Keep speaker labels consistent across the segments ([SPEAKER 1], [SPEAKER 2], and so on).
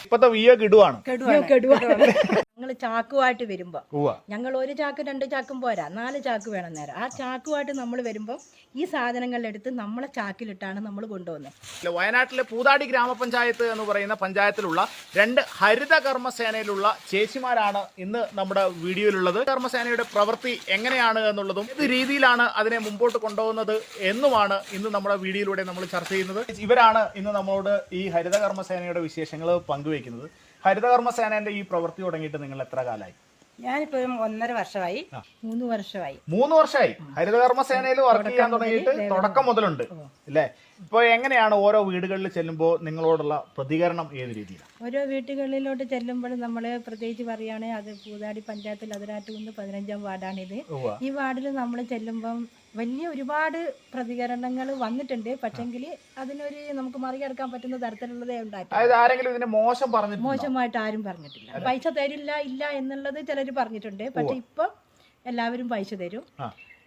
[SPEAKER 1] ഇപ്പത്തെ വിയോ കിടുവാണ്.
[SPEAKER 2] ഞങ്ങൾ ചാക്കുമായിട്ട് വരുമ്പോ ഞങ്ങൾ ഒരു ചാക്ക് 2 ചാക്കും പോരാ, 4 ചാക്ക് വേണം നേരം. ആ ചാക്കുമായിട്ട് നമ്മൾ വരുമ്പോൾ ഈ സാധനങ്ങളെടുത്ത് നമ്മളെ ചാക്കിലിട്ടാണ് നമ്മൾ കൊണ്ടുപോകുന്നത്.
[SPEAKER 1] വയനാട്ടിലെ പൂതാടി ഗ്രാമപഞ്ചായത്ത് എന്ന് പറയുന്ന പഞ്ചായത്തിലുള്ള 2 ഹരിത കർമ്മസേനയിലുള്ള ചേച്ചിമാരാണ് ഇന്ന് നമ്മുടെ വീഡിയോയിലുള്ളത്. കർമ്മസേനയുടെ പ്രവൃത്തി എങ്ങനെയാണ് എന്നുള്ളതും ഏത് രീതിയിലാണ് അതിനെ മുമ്പോട്ട് കൊണ്ടുപോകുന്നത് എന്നുമാണ് ഇന്ന് നമ്മുടെ വീഡിയോയിലൂടെ നമ്മൾ ചർച്ച ചെയ്യുന്നത്. ഇവരാണ് ഇന്ന് നമ്മളോട് ഈ ഹരിത കർമ്മസേനയുടെ വിശേഷങ്ങൾ പങ്കുവയ്ക്കുന്നത്. ഹരിത കർമ്മസേനയുടെ ഈ പ്രവൃത്തി തുടങ്ങിയിട്ട് നിങ്ങൾ എത്ര കാലമായി?
[SPEAKER 2] ഞാനിപ്പോ 1.5 വർഷമായി. 3 വർഷമായി.
[SPEAKER 1] 3 വർഷമായി ഹരിത കർമ്മസേനയിൽ വർക്ക് ചെയ്യാൻ തുടങ്ങിയിട്ട്. തുടക്കം മുതലുണ്ട് അല്ലേ? ഇപ്പൊ എങ്ങനെയാണ് ഓരോ വീടുകളിൽ ചെല്ലുമ്പോൾ നിങ്ങളോടുള്ള പ്രതികരണം ഏത് രീതിയിലാണ്?
[SPEAKER 2] ഓരോ വീട്ടുകളിലോട്ട് ചെല്ലുമ്പോൾ നമ്മൾ പ്രത്യേകിച്ച് പറയുകയാണെങ്കിൽ അത് പൂതാടി പഞ്ചായത്തിൽ അതിരാറ്റുകുന്ന് 15ാം വാർഡാണിത്. ഈ വാർഡിൽ നമ്മൾ ചെല്ലുമ്പം വലിയ ഒരുപാട് പ്രതികരണങ്ങൾ വന്നിട്ടുണ്ട്. പക്ഷെങ്കിൽ അതിനൊരു നമുക്ക് മറികടക്കാൻ പറ്റുന്ന തരത്തിലുള്ളതേ ഉണ്ടായിട്ടില്ല. മോശമായിട്ട് ആരും പറഞ്ഞിട്ടില്ല. പൈസ തരില്ല ഇല്ല എന്നുള്ളത് ചിലർ പറഞ്ഞിട്ടുണ്ട്. പക്ഷെ ഇപ്പം എല്ലാവരും പൈസ തരും.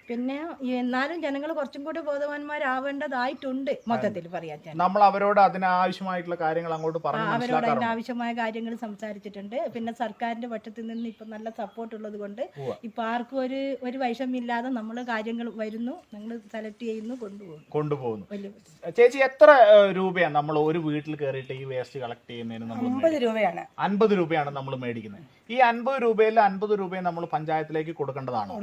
[SPEAKER 2] പിന്നെ എന്നാലും ജനങ്ങൾ കുറച്ചും കൂടി ബോധവാന്മാരാവേണ്ടതായിട്ടുണ്ട്. മൊത്തത്തിൽ പറയാൻ
[SPEAKER 1] നമ്മൾ അവരോട് അതിനാവശ്യമായിട്ടുള്ള കാര്യങ്ങൾ അങ്ങോട്ട്
[SPEAKER 2] അവരോട് അതിനാവശ്യമായ കാര്യങ്ങൾ സംസാരിച്ചിട്ടുണ്ട്. പിന്നെ സർക്കാരിന്റെ പക്ഷത്തിൽ നിന്ന് ഇപ്പൊ നല്ല സപ്പോർട്ട് ഉള്ളത് കൊണ്ട് ഇപ്പൊ ആർക്കും ഒരു വൈഷമ്യമില്ലാതെ നമ്മൾ കാര്യങ്ങൾ വരുന്നു, ഞങ്ങൾ സെലക്ട് ചെയ്യുന്നു, കൊണ്ടുപോകുന്നു.
[SPEAKER 1] ചേച്ചി എത്ര രൂപയാണ് നമ്മൾ ഒരു വീട്ടിൽ കയറിയിട്ട് ഈ വേസ്റ്റ് കളക്ട് ചെയ്യുന്നതിന്?
[SPEAKER 2] 50 രൂപയാണ്.
[SPEAKER 1] 50 രൂപയാണ് നമ്മൾ മേടിക്കുന്നത്. ഈ 50 രൂപയിൽ 50 രൂപയെ നമ്മൾ പഞ്ചായത്തിലേക്ക് കൊടുക്കേണ്ടതാണോ?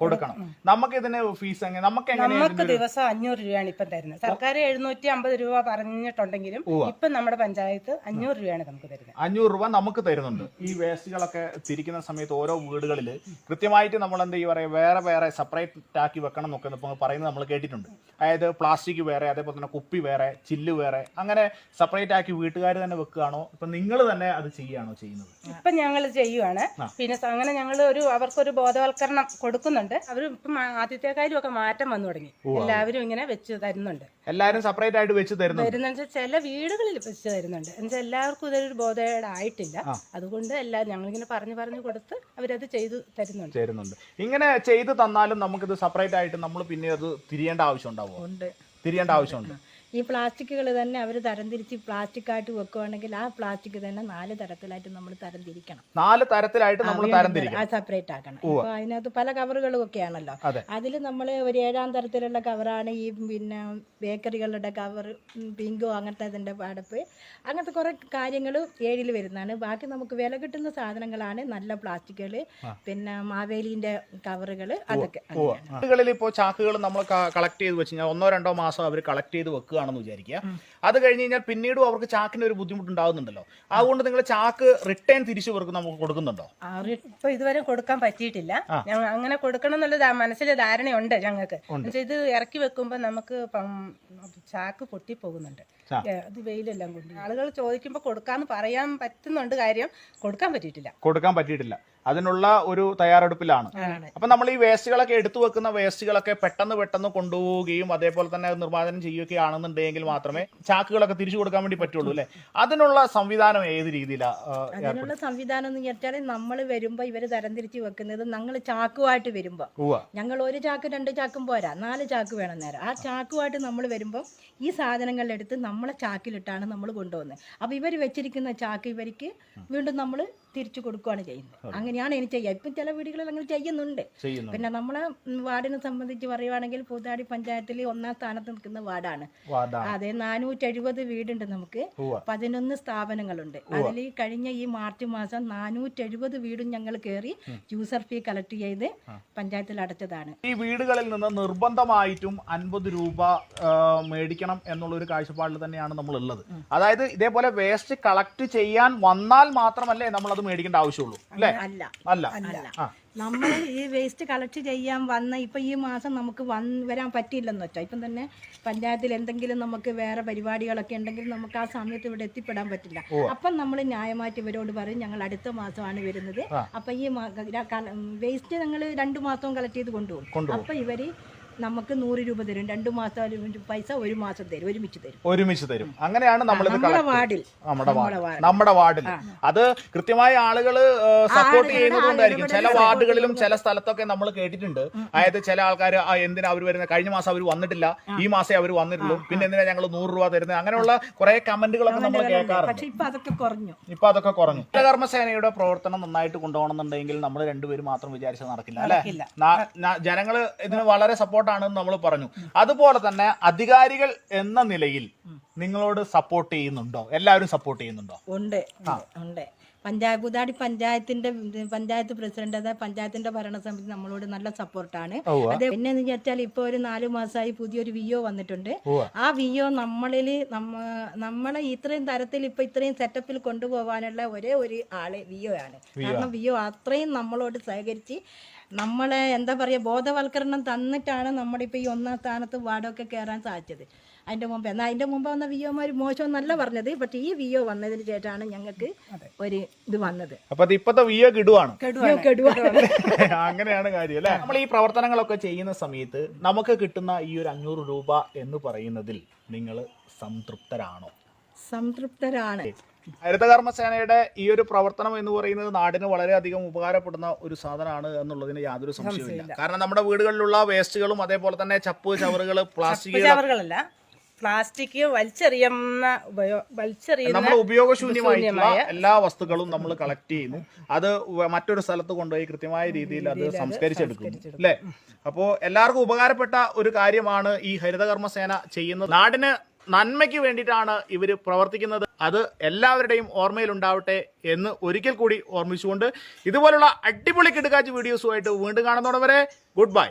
[SPEAKER 1] കൊടുക്കണം. നമുക്ക് ഇതിന് ഫീസ് നമുക്ക്
[SPEAKER 2] ദിവസം 500 രൂപയാണ് ഇപ്പം തരുന്നത്. സർക്കാർ 750 രൂപ പറഞ്ഞിട്ടുണ്ടെങ്കിലും ഇപ്പൊ നമ്മുടെ പഞ്ചായത്ത് 500 രൂപയാണ് നമുക്ക് തരുന്നത്.
[SPEAKER 1] 500 രൂപ നമുക്ക് തരുന്നുണ്ട്. ഈ വേസ്റ്റുകളൊക്കെ തിരിക്കുന്ന സമയത്ത് ഓരോ വീടുകളിൽ കൃത്യമായിട്ട് നമ്മൾ എന്താ പറയുക, വേറെ വേറെ സെപ്പറേറ്റ് ആക്കി വെക്കണം എന്നൊക്കെ പറയുന്നത് നമ്മൾ കേട്ടിട്ടുണ്ട്. അതായത് പ്ലാസ്റ്റിക് വേറെ, അതേപോലെ തന്നെ കുപ്പി വേറെ, ചില്ല് വേറെ, അങ്ങനെ സെപ്പറേറ്റ് ആക്കി വീട്ടുകാർ തന്നെ വെക്കുകയാണോ? ഇപ്പൊ നിങ്ങൾ തന്നെ അത് ചെയ്യുകയാണോ ചെയ്യുന്നത്?
[SPEAKER 2] ഇപ്പൊ ഞങ്ങൾ ചെയ്യുവാണ്. പിന്നെ അങ്ങനെ ഞങ്ങൾ അവർക്കൊരു ബോധവൽക്കരണം കൊടുക്കുന്നുണ്ട്. അവർ ഇപ്പം ആദ്യത്തെക്കാരും ഒക്കെ മാറ്റം വന്നു തുടങ്ങി. എല്ലാവരും ഇങ്ങനെ വെച്ച് തരുന്നുണ്ട്.
[SPEAKER 1] എല്ലാവരും സെപ്പറേറ്റ് ആയിട്ട് വെച്ച് തരുന്നുണ്ട്.
[SPEAKER 2] ചില വീടുകളിൽ വെച്ച് തരുന്നുണ്ട്. എന്നുവെച്ചാൽ എല്ലാവർക്കും ഇതൊരു ബോധേടായിട്ടില്ല. അതുകൊണ്ട് ഞങ്ങളിങ്ങനെ പറഞ്ഞു കൊടുത്ത് അവരത് ചെയ്തു തരുന്നുണ്ട്.
[SPEAKER 1] ഇങ്ങനെ ചെയ്തു തന്നാലും നമുക്കിത് സെപ്പറേറ്റ് ആയിട്ട് നമ്മൾ പിന്നെ അത് തിരിയേണ്ട ആവശ്യം ആവശ്യമുണ്ട്.
[SPEAKER 2] ഈ പ്ലാസ്റ്റിക്കുകൾ തന്നെ അവർ തരംതിരിച്ച് പ്ലാസ്റ്റിക്കായിട്ട് വെക്കുകയാണെങ്കിൽ ആ പ്ലാസ്റ്റിക് തന്നെ 4 തരത്തിലായിട്ട് നമ്മൾ തരംതിരിക്കണം.
[SPEAKER 1] 4 തരത്തിലായിട്ട് നമ്മൾ തരംതിരിക്കണം,
[SPEAKER 2] സെപ്പറേറ്റ് ആക്കണം. ഇപ്പൊ അതിനകത്ത് പല കവറുകളും ഒക്കെ ആണല്ലോ. അതിൽ നമ്മൾ ഒരു 7ാം തരത്തിലുള്ള കവറാണ് ഈ പിന്നെ ബേക്കറികളുടെ കവർ, പിങ്കോ അങ്ങനത്തെ അതിന്റെ അടപ്പ്, അങ്ങനത്തെ കുറെ കാര്യങ്ങൾ 7ൽ വരുന്നതാണ്. ബാക്കി നമുക്ക് വില കിട്ടുന്ന സാധനങ്ങളാണ് നല്ല പ്ലാസ്റ്റിക്കുകൾ, പിന്നെ മാവേലിന്റെ കവറുകൾ, അതൊക്കെ.
[SPEAKER 1] വീടുകളിൽ ഇപ്പോൾ ചാക്കുകൾ നമ്മൾ കളക്ട് ചെയ്ത് വെച്ച് കഴിഞ്ഞാൽ 1-2 മാസം അവർ കളക്ട് ചെയ്ത് വെക്കുക ണെന്ന് വിചാരിക്കുക. അത് കഴിഞ്ഞ് കഴിഞ്ഞാൽ പിന്നീടും അവർക്ക് ചാക്കിന് ഒരു ബുദ്ധിമുട്ടുണ്ടാകുന്നുണ്ടല്ലോ. അതുകൊണ്ട് നിങ്ങൾ ചാക്ക് റിട്ടേൺ തിരിച്ചു നമുക്ക് കൊടുക്കുന്നുണ്ടോ?
[SPEAKER 2] ഇപ്പൊ ഇതുവരെ കൊടുക്കാൻ പറ്റിയിട്ടില്ല. അങ്ങനെ കൊടുക്കണം എന്നുള്ള മനസ്സിലെ ധാരണയുണ്ട് ഞങ്ങൾക്ക്. ഇത് ഇറക്കി വെക്കുമ്പോ നമുക്ക് ചാക്ക് പൊട്ടിപ്പോകുന്നുണ്ട്. അത് വെയിലെല്ലാം കൊണ്ട് ആളുകൾ ചോദിക്കുമ്പോ കൊടുക്കാന്ന് പറയാൻ പറ്റുന്നുണ്ട്. കാര്യം കൊടുക്കാൻ പറ്റിയിട്ടില്ല. അതിനുള്ള ഒരു തയ്യാറെടുപ്പിലാണ്. അപ്പൊ നമ്മൾ ഈ വേസ്റ്റുകളൊക്കെ എടുത്തു വെക്കുന്ന വേസ്റ്റുകളൊക്കെ പെട്ടെന്ന് കൊണ്ടുപോവുകയും അതേപോലെ തന്നെ നിർമ്മാർജ്ജനം ചെയ്യുകയാണെന്നുണ്ടെങ്കിൽ മാത്രമേ ചാക്കുകളൊക്കെ തിരിച്ചു കൊടുക്കാൻ വേണ്ടി പറ്റുള്ളൂ അല്ലെ? അതിനുള്ള സംവിധാനം ഏത് രീതിയിലാണ്? അതിനുള്ള സംവിധാനം എന്ന് വെച്ചാൽ നമ്മൾ വരുമ്പോ ഇവര് തരംതിരിച്ച് വെക്കുന്നത് ഞങ്ങൾ ചാക്കുമായിട്ട് വരുമ്പോ ഞങ്ങൾ ഒരു ചാക്ക് 2 ചാക്കും പോരാ, 4 ചാക്ക് വേണം നേരം. ആ ചാക്കുമായിട്ട് നമ്മൾ വരുമ്പോൾ ഈ സാധനങ്ങളെടുത്ത് നമ്മളെ ചാക്കിലിട്ടാണ് നമ്മൾ കൊണ്ടുപോകുന്നത്. അപ്പൊ ഇവർ വെച്ചിരിക്കുന്ന ചാക്ക് ഇവർക്ക് വീണ്ടും നമ്മൾ തിരിച്ചു കൊടുക്കുകയാണ് ചെയ്യുന്നത്. അങ്ങനെയാണ് എനിക്ക് ചെയ്യുക. ഇപ്പം ചില വീടുകളിൽ അങ്ങനെ ചെയ്യുന്നുണ്ട്. പിന്നെ നമ്മളെ വാർഡിനെ സംബന്ധിച്ച് പറയുവാണെങ്കിൽ പൂതാടി പഞ്ചായത്തിൽ 1ാം സ്ഥാനത്ത് നിൽക്കുന്ന വാർഡാണ്. അതെ, 470 വീടുണ്ട്. നമുക്ക് 11 സ്ഥാപനങ്ങളുണ്ട്. അതിൽ കഴിഞ്ഞ ഈ മാർച്ച് മാസം 470 വീടും ഞങ്ങൾ കയറി യൂസർ ഫീ കളക്ട് ചെയ്ത് പഞ്ചായത്തിൽ അടച്ചതാണ്.
[SPEAKER 1] ഈ വീടുകളിൽ നിന്ന് നിർബന്ധമായിട്ടും 50 രൂപ മേടിക്കണം എന്നുള്ളൊരു കാഴ്ചപ്പാടിൽ തന്നെയാണ് നമ്മൾ ഉള്ളത്. അതായത് ഇതേപോലെ വേസ്റ്റ് കളക്ട് ചെയ്യാൻ വന്നാൽ മാത്രമല്ലേ നമ്മൾ മേടിക്കേണ്ട ആവശ്യമുള്ളൂ അല്ലേ? അല്ല.
[SPEAKER 2] നമ്മൾ ഈ വേസ്റ്റ് കളക്ട് ചെയ്യാൻ വന്ന ഇപ്പൊ ഈ മാസം നമുക്ക് വരാൻ പറ്റിയില്ലെന്ന് വെച്ചാൽ ഇപ്പം തന്നെ പഞ്ചായത്തിൽ എന്തെങ്കിലും നമുക്ക് വേറെ പരിപാടികളൊക്കെ ഉണ്ടെങ്കിൽ നമുക്ക് ആ സമയത്ത് ഇവിടെ എത്തിപ്പെടാൻ പറ്റില്ല. അപ്പം നമ്മൾ ന്യായമായിട്ട് ഇവരോട് പറയും ഞങ്ങൾ അടുത്ത മാസമാണ് വരുന്നത്. അപ്പൊ ഈ വേസ്റ്റ് ഞങ്ങൾ 2 മാസവും കളക്ട് ചെയ്ത് കൊണ്ടുപോകും. അപ്പൊ ഇവര്
[SPEAKER 3] നമുക്ക് 100 രൂപ തരും, 2 മാസം പൈസ 1 മാസം തരും,
[SPEAKER 1] ഒരുമിച്ച് തരും. അങ്ങനെയാണ് നമ്മളിത്
[SPEAKER 3] നമ്മുടെ വാർഡിൽ
[SPEAKER 1] നമ്മുടെ വാർഡിൽ അത് കൃത്യമായ ആളുകള് സപ്പോർട്ട് ചെയ്യുന്നത് കൊണ്ടായിരിക്കും. ചില വാർഡുകളിലും ചില സ്ഥലത്തൊക്കെ നമ്മൾ കേട്ടിട്ടുണ്ട്, അതായത് ചില ആൾക്കാർ എന്തിനാ അവർ വരുന്നത്, കഴിഞ്ഞ മാസം അവർ വന്നിട്ടില്ല, ഈ മാസേ അവർ വന്നിട്ടുള്ളൂ, പിന്നെ എന്തിനാ ഞങ്ങൾ 100 രൂപ തരുന്നത്, അങ്ങനെയുള്ള കുറെ കമന്റുകളൊക്കെ നമ്മൾ കേൾക്കാറുണ്ട്.
[SPEAKER 3] ഇപ്പൊ അതൊക്കെ കുറഞ്ഞു.
[SPEAKER 1] ഹരിതകർമ്മസേനയുടെ പ്രവർത്തനം നന്നായിട്ട് കൊണ്ടുപോകണമെന്നുണ്ടെങ്കിൽ നമ്മൾ രണ്ടുപേരും മാത്രം വിചാരിച്ചാൽ നടക്കില്ല അല്ലെ. ജനങ്ങള് ഇതിന് വളരെ സപ്പോർട്ടാണെന്ന് നമ്മൾ പറഞ്ഞു. അതുപോലെ തന്നെ അധികാരികൾ എന്ന നിലയിൽ നിങ്ങളോട് സപ്പോർട്ട് ചെയ്യുന്നുണ്ടോ? എല്ലാവരും സപ്പോർട്ട് ചെയ്യുന്നുണ്ടോ?
[SPEAKER 3] ഉണ്ട്. പുതാടി പഞ്ചായത്ത് പ്രസിഡന്റ്, അതായത് പഞ്ചായത്തിന്റെ ഭരണസമിതി നമ്മളോട് നല്ല സപ്പോർട്ടാണ്. അതെ, പിന്നെ വെച്ചാൽ ഇപ്പൊ ഒരു 4 മാസമായി പുതിയൊരു വിഒ വന്നിട്ടുണ്ട്. ആ വിഒ നമ്മളെ ഇത്രയും തരത്തിൽ ഇപ്പൊ ഇത്രയും സെറ്റപ്പിൽ കൊണ്ടുപോകാനുള്ള ഒരേ ഒരു ആള് വിഒ ആണ്. കാരണം വിഒ അത്രയും നമ്മളോട് സഹകരിച്ച് നമ്മളെ എന്താ പറയുക ബോധവൽക്കരണം തന്നിട്ടാണ് നമ്മുടെ ഇപ്പൊ ഈ 1ാം സ്ഥാനത്ത് വാർഡൊക്കെ കയറാൻ സാധിച്ചത്. അതിന്റെ മുമ്പ് വന്ന വിഒമാർ മോശം എന്നല്ല പറഞ്ഞത്, പക്ഷെ ഈ വിഒ വന്നതിന് ശേഷമാണ് ഞങ്ങൾക്ക് ഒരു ഇത് വന്നത്.
[SPEAKER 1] അപ്പൊ ഇപ്പത്തെ വിഒ കിടുവാണ്. അങ്ങനെയാണ് കാര്യം അല്ലെ. നമ്മൾ ഈ പ്രവർത്തനങ്ങളൊക്കെ ചെയ്യുന്ന സമയത്ത് നമുക്ക് കിട്ടുന്ന ഈ ഒരു 500 രൂപ എന്ന് പറയുന്നതിൽ നിങ്ങൾ സംതൃപ്തരാണോ?
[SPEAKER 3] സംതൃപ്തരാണ്.
[SPEAKER 1] ഹരിതകർമ്മസേനയുടെ ഈ ഒരു പ്രവർത്തനം എന്ന് പറയുന്നത് നാടിന് വളരെയധികം ഉപകാരപ്പെടുന്ന ഒരു സാധനമാണ് എന്നുള്ളതിന് യാതൊരു സംശയമില്ല. കാരണം നമ്മുടെ വീടുകളിലുള്ള വേസ്റ്റുകളും അതേപോലെ തന്നെ ചപ്പ് ചവറുകൾ,
[SPEAKER 2] പ്ലാസ്റ്റിക് വലിച്ചെറിയുന്ന
[SPEAKER 1] നമ്മൾ ഉപയോഗശൂന്യമായിട്ടുള്ള എല്ലാ വസ്തുക്കളും നമ്മൾ കളക്ട് ചെയ്യുന്നു. അത് മറ്റൊരു സ്ഥലത്ത് കൊണ്ടുപോയി കൃത്യമായ രീതിയിൽ അത് സംസ്കരിച്ചെടുക്കുന്നു അല്ലേ. അപ്പോൾ എല്ലാവർക്കും ഉപകാരപ്പെട്ട ഒരു കാര്യമാണ് ഈ ഹരിതകർമ്മസേന ചെയ്യുന്നത്. നാടിന് നന്മയ്ക്ക് വേണ്ടിയിട്ടാണ് ഇവർ പ്രവർത്തിക്കുന്നത്. അത് എല്ലാവരുടെയും ഓർമ്മയിൽ ഉണ്ടാവട്ടെ എന്ന് ഒരിക്കൽ കൂടി ഓർമ്മിച്ചുകൊണ്ട് ഇതുപോലുള്ള അടിപൊളി കിടുക്കാച്ച് വീഡിയോസുമായിട്ട് വീണ്ടും കാണുന്നതോടെ വരെ ഗുഡ് ബൈ.